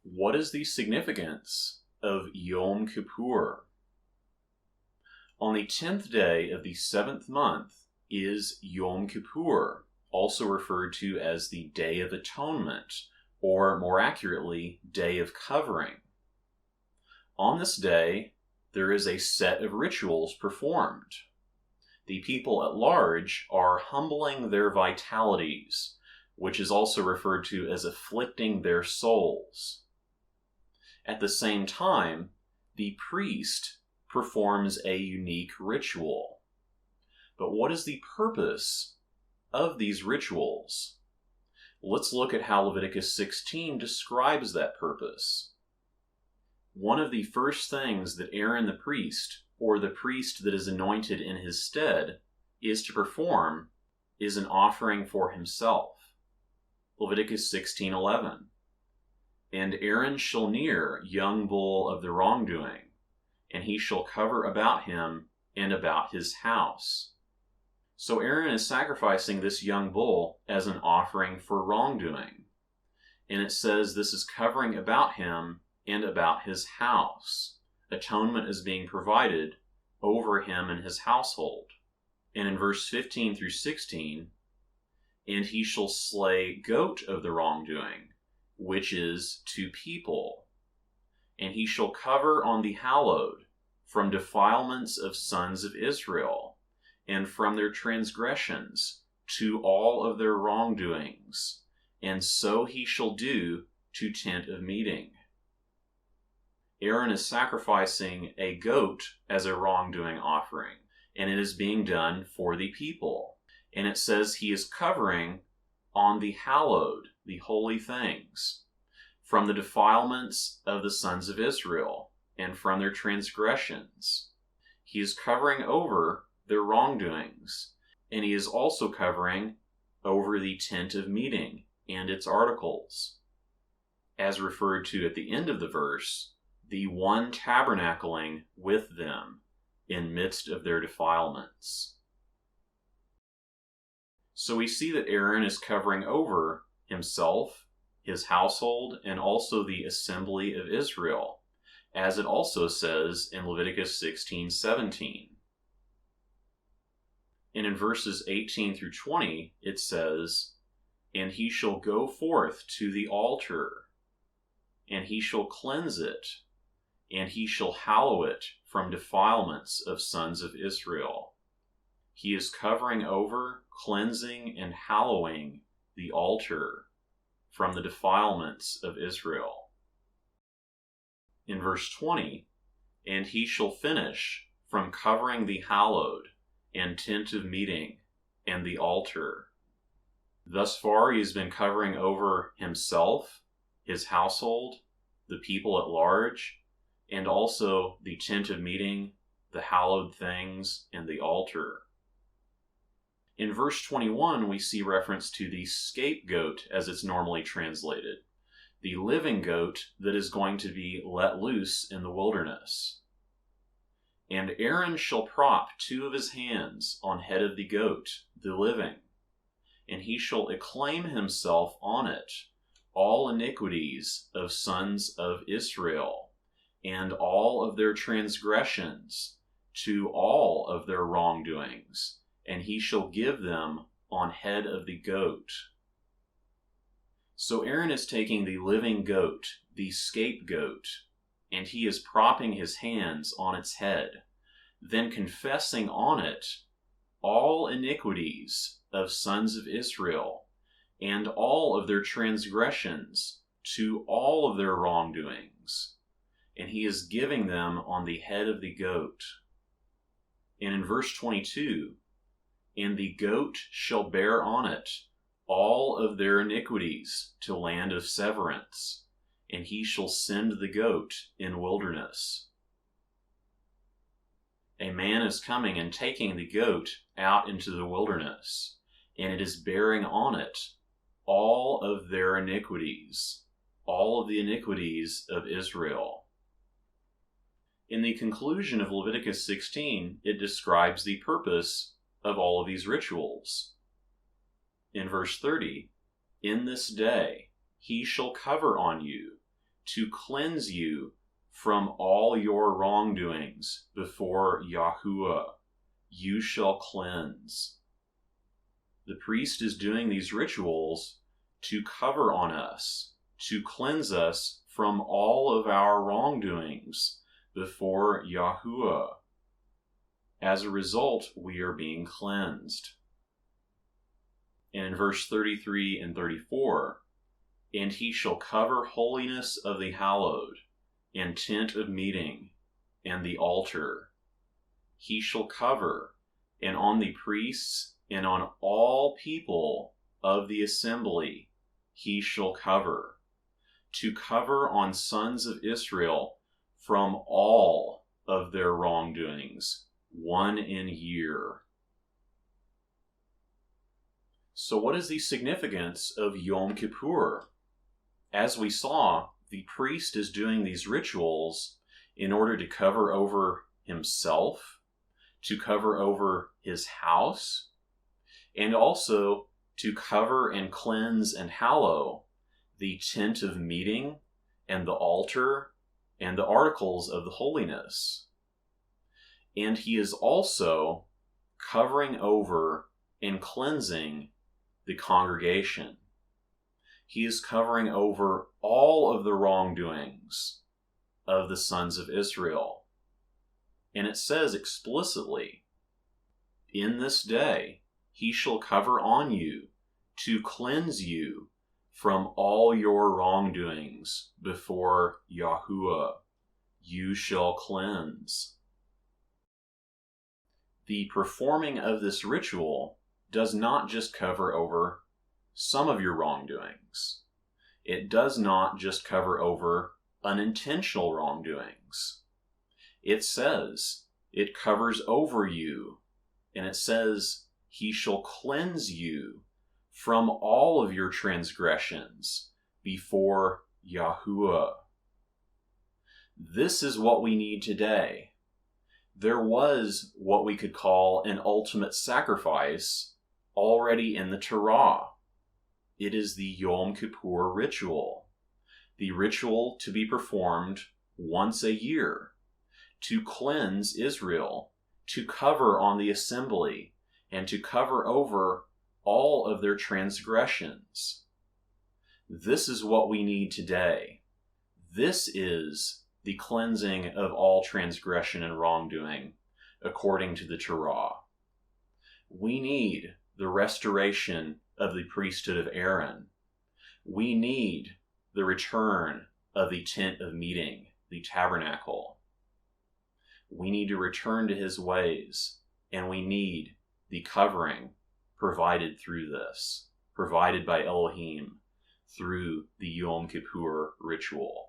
What is the significance of Yom Kippur? On the 10th day of the 7th month is Yom Kippur, also referred to as the Day of Atonement, or more accurately, Day of Covering. On this day, there is a set of rituals performed. The people at large are humbling their vitalities, which is also referred to as afflicting their souls. At the same time, the priest performs a unique ritual. But what is the purpose of these rituals? Let's look at how Leviticus 16 describes that purpose. One of the first things that Aaron the priest, or the priest that is anointed in his stead, is to perform is an offering for himself. Leviticus 16:11. And Aaron shall near young bull of the wrongdoing, and he shall cover about him and about his house. So Aaron is sacrificing this young bull as an offering for wrongdoing. And it says this is covering about him and about his house. Atonement is being provided over him and his household. And in verse 15 through 16, and he shall slay goat of the wrongdoing, which is to people. And he shall cover on the hallowed from defilements of sons of Israel, and from their transgressions to all of their wrongdoings. And so he shall do to tent of meeting. Aaron is sacrificing a goat as a wrongdoing offering, and it is being done for the people. And it says he is covering on the hallowed, the holy things, from the defilements of the sons of Israel, and from their transgressions. He is covering over their wrongdoings, and he is also covering over the tent of meeting and its articles. As referred to at the end of the verse, the one tabernacling with them in midst of their defilements. So we see that Aaron is covering over himself, his household, and also the assembly of Israel, as it also says in Leviticus 16:17. And in verses 18 through 20, it says, and he shall go forth to the altar, and he shall cleanse it, and he shall hallow it from defilements of sons of Israel. He is covering over, cleansing, and hallowing the altar from the defilements of Israel. In verse 20, and he shall finish from covering the hallowed and tent of meeting and the altar. Thus far he has been covering over himself, his household, the people at large, and also the tent of meeting, the hallowed things, and the altar. In verse 21, we see reference to the scapegoat as it's normally translated, the living goat that is going to be let loose in the wilderness. And Aaron shall prop 2 of his hands on head of the goat, the living, and he shall acclaim himself on it all iniquities of sons of Israel, and all of their transgressions to all of their wrongdoings, and he shall give them on head of the goat. So Aaron is taking the living goat, the scapegoat, and he is propping his hands on its head, then confessing on it all iniquities of sons of Israel, and all of their transgressions to all of their wrongdoings, and he is giving them on the head of the goat. And in verse 22, and the goat shall bear on it all of their iniquities to land of severance, and he shall send the goat in wilderness. A man is coming and taking the goat out into the wilderness, and it is bearing on it all of their iniquities, all of the iniquities of Israel. In the conclusion of Leviticus 16, it describes the purpose of all of these rituals. In verse 30, in this day he shall cover on you to cleanse you from all your wrongdoings before Yahuwah. You shall cleanse. The priest is doing these rituals to cover on us, to cleanse us from all of our wrongdoings before Yahuwah. As a result, we are being cleansed. And in verse 33 and 34, and he shall cover holiness of the hallowed, and tent of meeting, and the altar. He shall cover, and on the priests, and on all people of the assembly, he shall cover, to cover on sons of Israel from all of their wrongdoings, one in year. So what is the significance of Yom Kippur? As we saw, the priest is doing these rituals in order to cover over himself, to cover over his house, and also to cover and cleanse and hallow the tent of meeting and the altar and the articles of the holiness. And he is also covering over and cleansing the congregation. He is covering over all of the wrongdoings of the sons of Israel. And it says explicitly, in this day he shall cover on you to cleanse you from all your wrongdoings before Yahuwah. You shall cleanse. The performing of this ritual does not just cover over some of your wrongdoings. It does not just cover over unintentional wrongdoings. It says it covers over you, and it says he shall cleanse you from all of your transgressions before Yahuwah. This is what we need today. There was what we could call an ultimate sacrifice already in the Torah. It is the Yom Kippur ritual. The ritual to be performed once a year, to cleanse Israel, to cover on the assembly, and to cover over all of their transgressions. This is what we need today. This is the cleansing of all transgression and wrongdoing, according to the Torah. We need the restoration of the priesthood of Aaron. We need the return of the tent of meeting, the tabernacle. We need to return to his ways, and we need the covering provided through this, provided by Elohim through the Yom Kippur ritual.